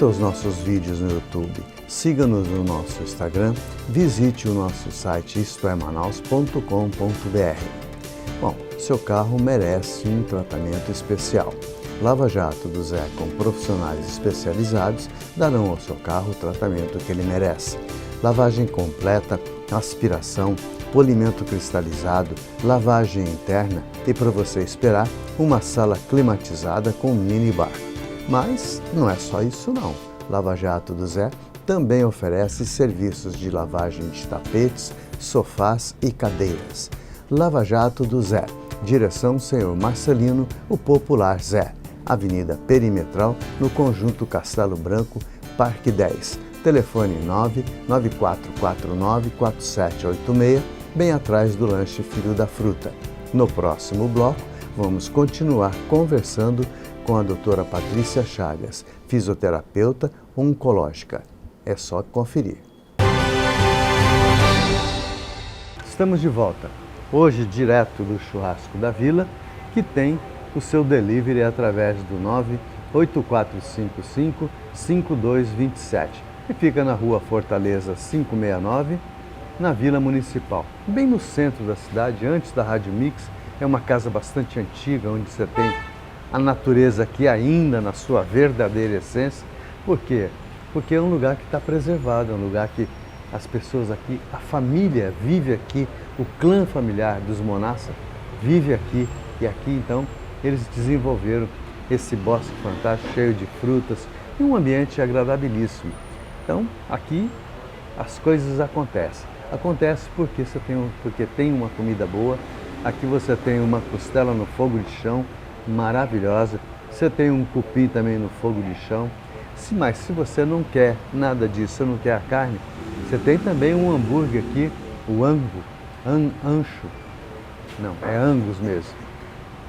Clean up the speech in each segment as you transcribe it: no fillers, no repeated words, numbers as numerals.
Os nossos vídeos no YouTube, siga-nos no nosso Instagram, visite o nosso site istoemanaus.com.br. Bom, seu carro merece um tratamento especial. Lava Jato do Zé, com profissionais especializados, darão ao seu carro o tratamento que ele merece. Lavagem completa, aspiração, polimento cristalizado, lavagem interna e, para você esperar, uma sala climatizada com minibar. Mas não é só isso não. Lava Jato do Zé também oferece serviços de lavagem de tapetes, sofás e cadeiras. Lava Jato do Zé, direção Senhor Marcelino, o popular Zé, Avenida Perimetral, no Conjunto Castelo Branco, Parque 10. Telefone 994494786, bem atrás do lanche Filho da Fruta. No próximo bloco, vamos continuar conversando com a doutora Patrícia Chagas, fisioterapeuta oncológica. É só conferir. Estamos de volta, hoje direto do Churrasco da Vila, que tem o seu delivery através do 98455-5227 e fica na Rua Fortaleza 569, na Vila Municipal, bem no centro da cidade, antes da Rádio Mix. É uma casa bastante antiga, onde você tem a natureza aqui ainda na sua verdadeira essência. Por quê? Porque é um lugar que está preservado, é um lugar que as pessoas aqui, a família vive aqui, o clã familiar dos Monassa vive aqui, e aqui então eles desenvolveram esse bosque fantástico, cheio de frutas e um ambiente agradabilíssimo. Então aqui as coisas acontecem. Acontece porque tem uma comida boa. Aqui você tem uma costela no fogo de chão, maravilhosa. Você tem um cupim também no fogo de chão. Mas se você não quer nada disso, você não quer a carne, você tem também um hambúrguer aqui, o ancho. Não, é Angus mesmo.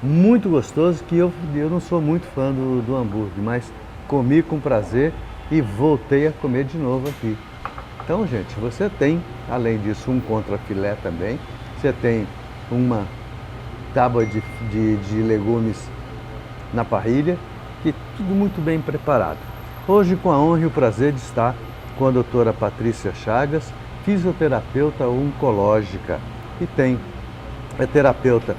Muito gostoso, que eu não sou muito fã do hambúrguer, mas comi com prazer e voltei a comer de novo aqui. Então, gente, você tem, além disso, um contrafilé também. Você tem uma tábua de legumes na parrilha, que tudo muito bem preparado. Hoje, com a honra e o prazer de estar com a doutora Patrícia Chagas, fisioterapeuta oncológica, e é terapeuta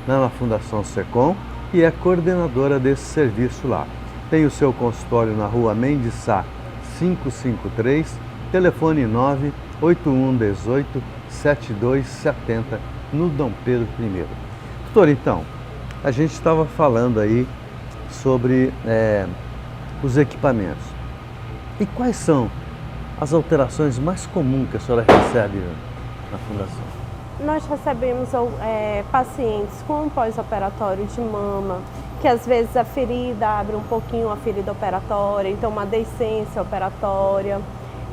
na Fundação Secom e é coordenadora desse serviço lá. Tem o seu consultório na Rua Mendes Sá 553, telefone 98118-7270, no Dom Pedro I. Doutor, então, a gente estava falando aí sobre os equipamentos. E quais são as alterações mais comuns que a senhora recebe na Fundação? Nós recebemos pacientes com pós-operatório de mama, que às vezes a ferida abre um pouquinho a ferida operatória, então uma deiscência operatória.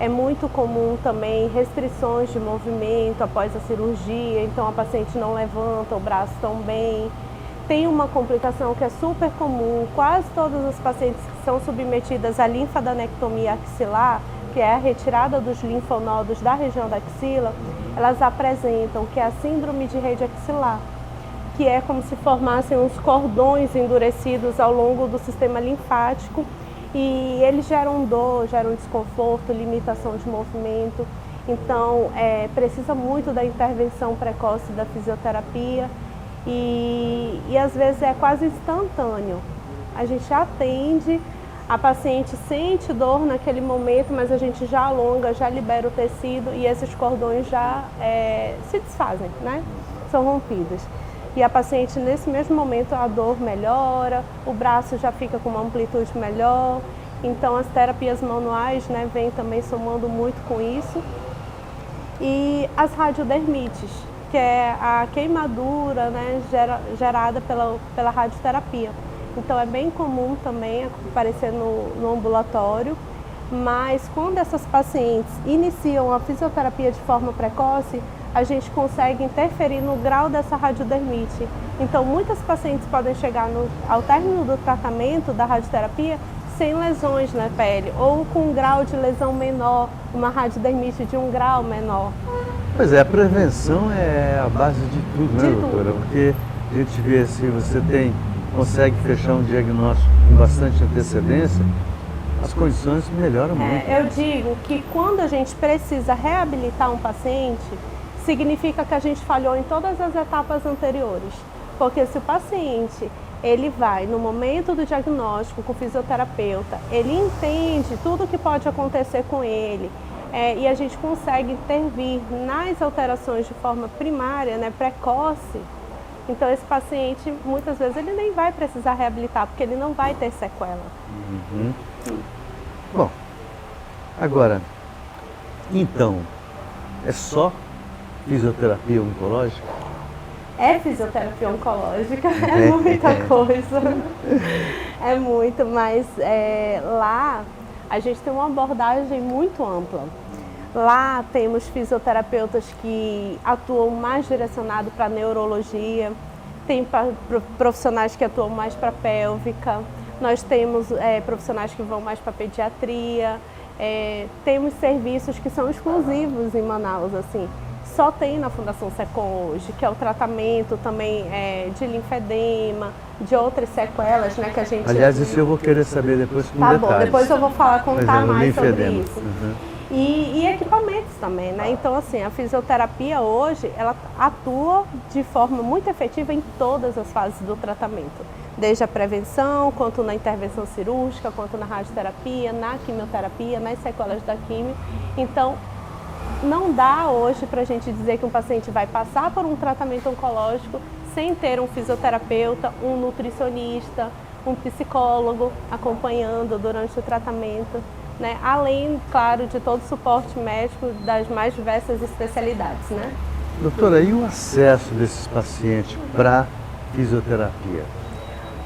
É muito comum também restrições de movimento após a cirurgia, então a paciente não levanta o braço tão bem. Tem uma complicação que é super comum, quase todas as pacientes que são submetidas à linfadenectomia axilar, que é a retirada dos linfonodos da região da axila, elas apresentam, que é a síndrome de rede axilar, que é como se formassem uns cordões endurecidos ao longo do sistema linfático, e eles geram dor, geram desconforto, limitação de movimento. Então, precisa muito da intervenção precoce da fisioterapia e às vezes é quase instantâneo. A gente atende, a paciente sente dor naquele momento, mas a gente já alonga, já libera o tecido e esses cordões já se desfazem, né? São rompidos. E a paciente, nesse mesmo momento, a dor melhora, o braço já fica com uma amplitude melhor. Então, as terapias manuais, né, vêm também somando muito com isso. E as radiodermites, que é a queimadura, né, gerada pela radioterapia. Então, é bem comum também aparecer no ambulatório. Mas, quando essas pacientes iniciam a fisioterapia de forma precoce, a gente consegue interferir no grau dessa radiodermite. Então, muitas pacientes podem chegar ao término do tratamento da radioterapia sem lesões na pele, ou com um grau de lesão menor, uma radiodermite de um grau menor. Pois é, a prevenção é a base de tudo, né, doutora? Porque a gente vê se você consegue fechar um diagnóstico com bastante antecedência, as condições melhoram muito. Eu digo que quando a gente precisa reabilitar um paciente, significa que a gente falhou em todas as etapas anteriores. Porque se o paciente, ele vai no momento do diagnóstico com o fisioterapeuta, ele entende tudo o que pode acontecer com ele, e a gente consegue intervir nas alterações de forma primária, né, precoce, então esse paciente, muitas vezes, ele nem vai precisar reabilitar, porque ele não vai ter sequela. Uhum. Bom, agora, então, é só fisioterapia oncológica? É fisioterapia oncológica, é muita coisa, é muito, mas lá a gente tem uma abordagem muito ampla. Lá temos fisioterapeutas que atuam mais direcionado para neurologia, tem profissionais que atuam mais para pélvica, nós temos profissionais que vão mais para pediatria, temos serviços que são exclusivos em Manaus, assim. Só tem na Fundação SECOM hoje, que é o tratamento também de linfedema, de outras sequelas, né, que a gente... Aliás, isso eu vou querer saber depois com detalhes. Tá bom, depois eu vou contar mais sobre linfedema. isso. Uhum. E equipamentos também, né? Então, assim, a fisioterapia hoje, ela atua de forma muito efetiva em todas as fases do tratamento. Desde a prevenção, quanto na intervenção cirúrgica, quanto na radioterapia, na quimioterapia, nas sequelas da quimio. Então, não dá hoje para a gente dizer que um paciente vai passar por um tratamento oncológico sem ter um fisioterapeuta, um nutricionista, um psicólogo acompanhando durante o tratamento, né? Além, claro, de todo o suporte médico das mais diversas especialidades, né? Doutora, e o acesso desses pacientes para fisioterapia?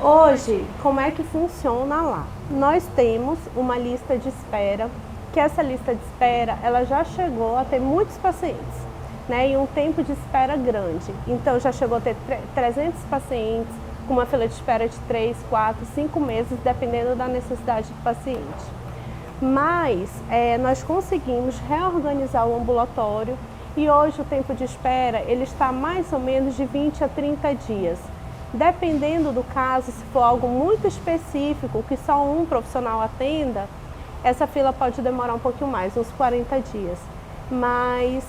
Hoje, como é que funciona lá? Nós temos uma lista de espera, que essa lista de espera, ela já chegou a ter muitos pacientes, né, e um tempo de espera grande. Então, já chegou a ter 300 pacientes com uma fila de espera de 3, 4, 5 meses, dependendo da necessidade do paciente. Mas, nós conseguimos reorganizar o ambulatório e hoje o tempo de espera, ele está mais ou menos de 20 a 30 dias. Dependendo do caso, se for algo muito específico, que só um profissional atenda, essa fila pode demorar um pouquinho mais, uns 40 dias. Mas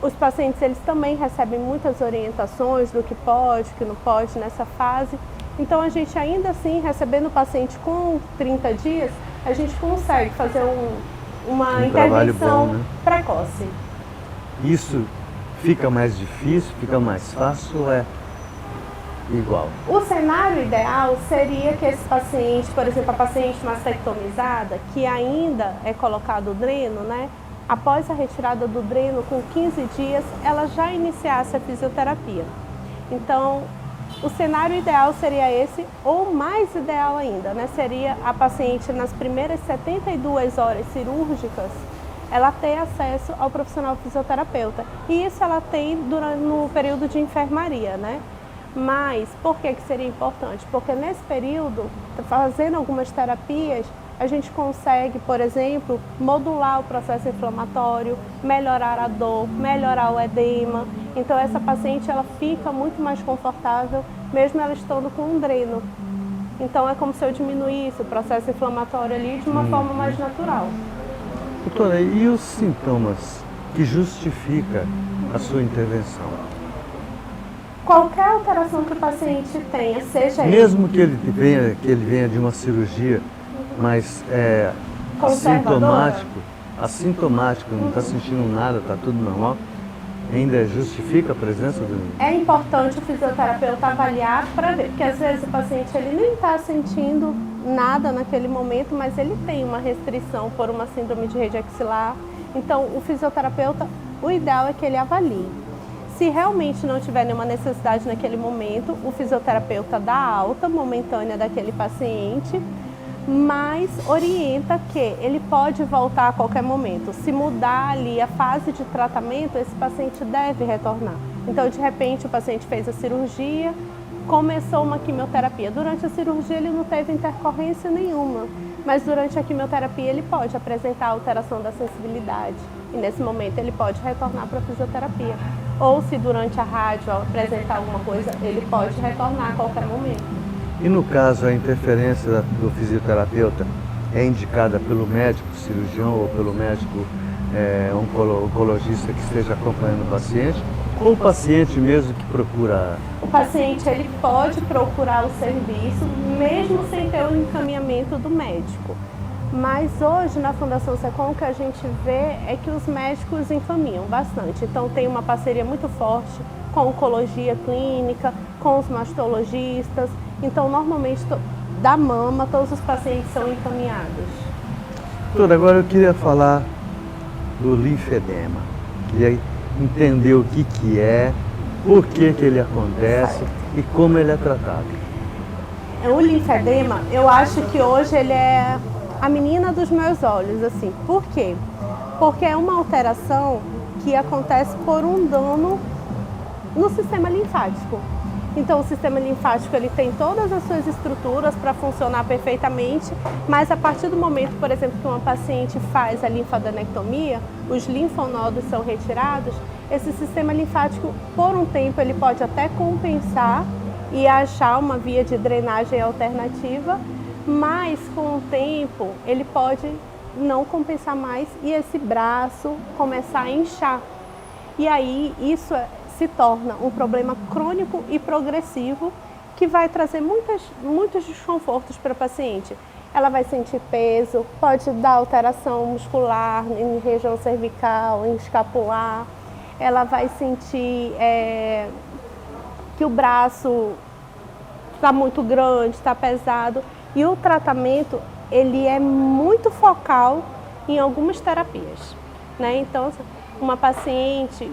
os pacientes, eles também recebem muitas orientações do que pode, o que não pode nessa fase. Então, a gente ainda assim, recebendo o paciente com 30 dias, a gente consegue fazer uma intervenção bom, né? precoce. Isso fica mais difícil, fica mais fácil ou é igual? O cenário ideal seria que esse paciente, por exemplo, a paciente mastectomizada, que ainda é colocado o dreno, né? Após a retirada do dreno, com 15 dias, ela já iniciasse a fisioterapia. Então, o cenário ideal seria esse, ou mais ideal ainda, né? Seria a paciente, nas primeiras 72 horas cirúrgicas, ela ter acesso ao profissional fisioterapeuta. E isso ela tem no período de enfermaria, né? Mas, por que seria importante? Porque nesse período, fazendo algumas terapias, a gente consegue, por exemplo, modular o processo inflamatório, melhorar a dor, melhorar o edema. Então, essa paciente, ela fica muito mais confortável, mesmo ela estando com um dreno. Então, é como se eu diminuísse o processo inflamatório ali de uma forma mais natural. Doutora, e os sintomas que justificam a sua intervenção? Qualquer alteração que o paciente tenha, seja mesmo que ele venha de uma cirurgia, mas assintomático, não está sentindo nada, está tudo normal, ainda justifica a presença do... É importante o fisioterapeuta avaliar para ver, porque às vezes o paciente ele nem está sentindo nada naquele momento, mas ele tem uma restrição por uma síndrome de rede axilar. Então, o fisioterapeuta, o ideal é que ele avalie. Se realmente não tiver nenhuma necessidade naquele momento, o fisioterapeuta dá alta momentânea daquele paciente, mas orienta que ele pode voltar a qualquer momento. Se mudar ali a fase de tratamento, esse paciente deve retornar. Então, de repente, o paciente fez a cirurgia, começou uma quimioterapia. Durante a cirurgia, ele não teve intercorrência nenhuma, mas durante a quimioterapia, ele pode apresentar alteração da sensibilidade. E nesse momento, ele pode retornar para a fisioterapia. Ou se durante a rádio apresentar alguma coisa, ele pode retornar a qualquer momento. E no caso, a interferência do fisioterapeuta é indicada pelo médico cirurgião ou pelo médico oncologista que esteja acompanhando o paciente, ou o paciente mesmo que procura? O paciente ele pode procurar o serviço mesmo sem ter o encaminhamento do médico. Mas hoje na Fundação SECOM o que a gente vê é que os médicos encaminham bastante. Então tem uma parceria muito forte com a oncologia clínica, com os mastologistas. Então normalmente da mama todos os pacientes são encaminhados. Doutora, agora eu queria falar do linfedema. Queria entender o que é, por que ele acontece e como ele é tratado. O linfedema, eu acho que hoje ele é a menina dos meus olhos, assim. Por quê? Porque é uma alteração que acontece por um dano no sistema linfático. Então o sistema linfático ele tem todas as suas estruturas para funcionar perfeitamente, mas a partir do momento, por exemplo, que uma paciente faz a linfadenectomia, os linfonodos são retirados, esse sistema linfático, por um tempo, ele pode até compensar e achar uma via de drenagem alternativa, mas com o tempo ele pode não compensar mais e esse braço começar a inchar. E aí isso se torna um problema crônico e progressivo que vai trazer muitos desconfortos para a paciente. Ela vai sentir peso, pode dar alteração muscular em região cervical, em escapular. Ela vai sentir que o braço está muito grande, está pesado. E o tratamento ele é muito focal em algumas terapias, né? Então, uma paciente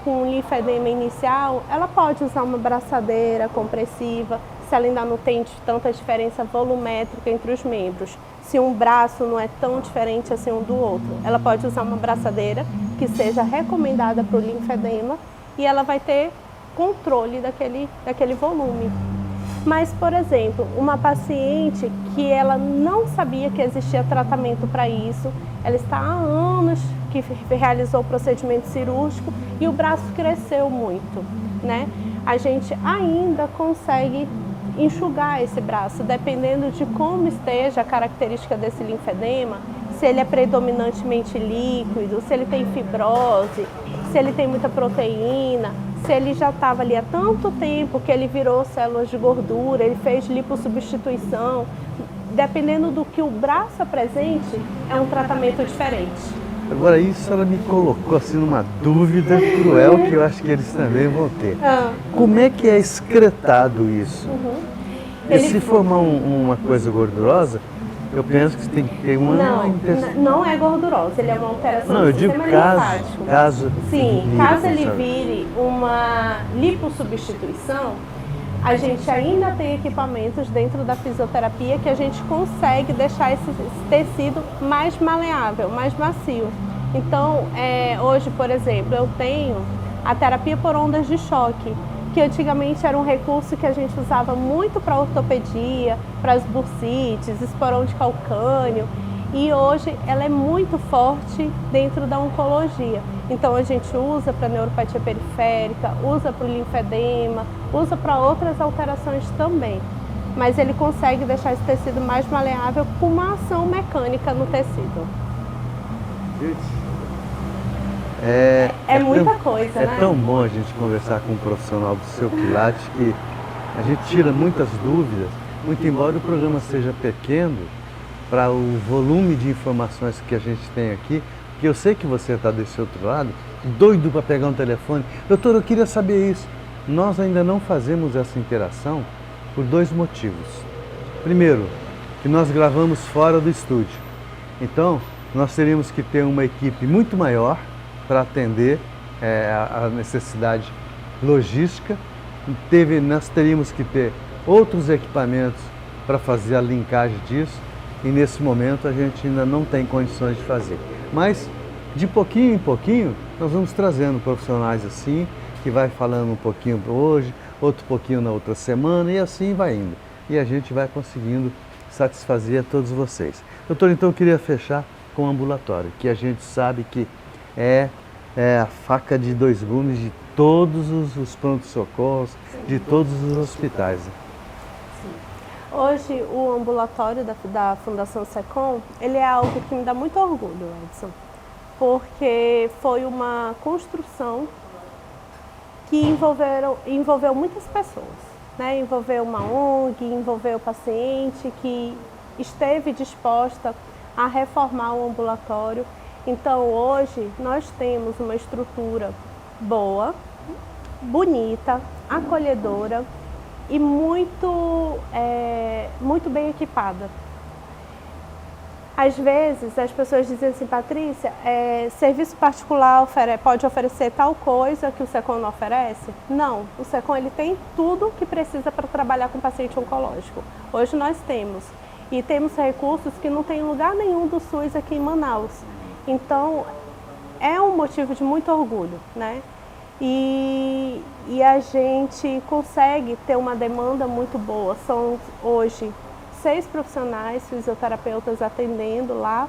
com um linfedema inicial, ela pode usar uma braçadeira compressiva, se ela ainda não tem tanta diferença volumétrica entre os membros. Se um braço não é tão diferente assim um do outro, ela pode usar uma braçadeira que seja recomendada para o linfedema e ela vai ter controle daquele volume. Mas, por exemplo, uma paciente que ela não sabia que existia tratamento para isso, ela está há anos que realizou o procedimento cirúrgico e o braço cresceu muito, né? A gente ainda consegue enxugar esse braço, dependendo de como esteja a característica desse linfedema, se ele é predominantemente líquido, se ele tem fibrose, se ele tem muita proteína, se ele já estava ali há tanto tempo que ele virou células de gordura, ele fez lipossubstituição. Dependendo do que o braço apresente, é um tratamento diferente. Agora isso ela me colocou assim numa dúvida cruel que eu acho que eles também vão ter. Como é que é excretado isso? E se formar uma coisa gordurosa, eu penso que tem que ter uma... Não é gordurosa, ele é uma alteração do sistema linfático. Caso ele vire uma lipossubstituição, a gente ainda tem equipamentos dentro da fisioterapia que a gente consegue deixar esse tecido mais maleável, mais macio. Então, hoje, por exemplo, eu tenho a terapia por ondas de choque, que antigamente era um recurso que a gente usava muito para ortopedia, para as bursites, esporão de calcânio, e hoje ela é muito forte dentro da oncologia. Então a gente usa para neuropatia periférica, usa para o linfedema, usa para outras alterações também. Mas ele consegue deixar esse tecido mais maleável com uma ação mecânica no tecido. É muita coisa, né? É tão bom a gente conversar com um profissional do seu Pilates que a gente tira muitas dúvidas, muito embora o programa seja pequeno para o volume de informações que a gente tem aqui, porque eu sei que você está desse outro lado, doido para pegar um telefone. Doutor, eu queria saber isso. Nós ainda não fazemos essa interação por dois motivos. Primeiro, que nós gravamos fora do estúdio. Então, nós teríamos que ter uma equipe muito maior para atender a necessidade logística. Nós teríamos que ter outros equipamentos para fazer a linkagem disso e nesse momento a gente ainda não tem condições de fazer. Mas de pouquinho em pouquinho nós vamos trazendo profissionais assim, que vai falando um pouquinho hoje, outro pouquinho na outra semana e assim vai indo. E a gente vai conseguindo satisfazer a todos vocês. Doutor, então eu queria fechar com o ambulatório, que a gente sabe que é a faca de dois gumes de todos os prontos-socorros, de todos os hospitais. Sim. Hoje, o ambulatório da Fundação SECOM, ele é algo que me dá muito orgulho, Edson, porque foi uma construção que envolveu muitas pessoas, né? Envolveu uma ONG, envolveu o paciente que esteve disposta a reformar o ambulatório. Então, hoje, nós temos uma estrutura boa, bonita, acolhedora e muito bem equipada. Às vezes as pessoas dizem assim, Patrícia, serviço particular pode oferecer tal coisa que o SECOM não oferece? Não, o SECOM ele tem tudo que precisa para trabalhar com paciente oncológico. Hoje nós temos, e temos recursos que não tem lugar nenhum do SUS aqui em Manaus. Então, é um motivo de muito orgulho, né? E a gente consegue ter uma demanda muito boa. São hoje 6 profissionais fisioterapeutas atendendo lá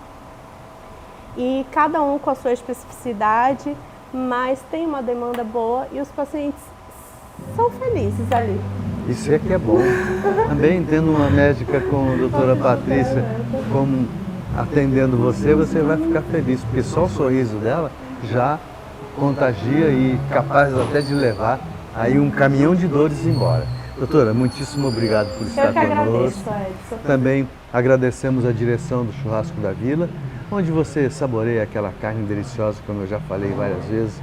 e cada um com a sua especificidade, mas tem uma demanda boa e os pacientes são felizes ali. Isso é que é bom. Também tendo uma médica como a doutora Patrícia como atendendo você, você vai ficar feliz, porque só o sorriso dela já contagia e capaz até de levar aí um caminhão de dores embora. Doutora, muitíssimo obrigado por estar conosco. Agradeço, Edson. Também agradecemos a direção do Churrasco da Vila, onde você saboreia aquela carne deliciosa, como eu já falei várias vezes.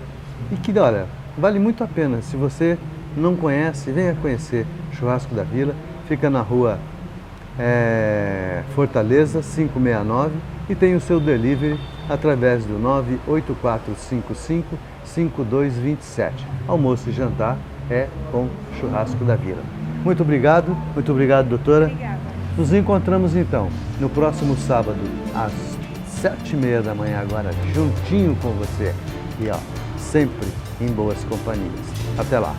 E que, olha, vale muito a pena. Se você não conhece, venha conhecer Churrasco da Vila. Fica na rua Fortaleza 569 e tem o seu delivery através do 98455-5227. Almoço e jantar é com Churrasco da Vila. Muito obrigado, doutora. Obrigada. Nos encontramos então no próximo sábado às 7h30 da manhã agora, juntinho com você. E ó, sempre em boas companhias. Até lá.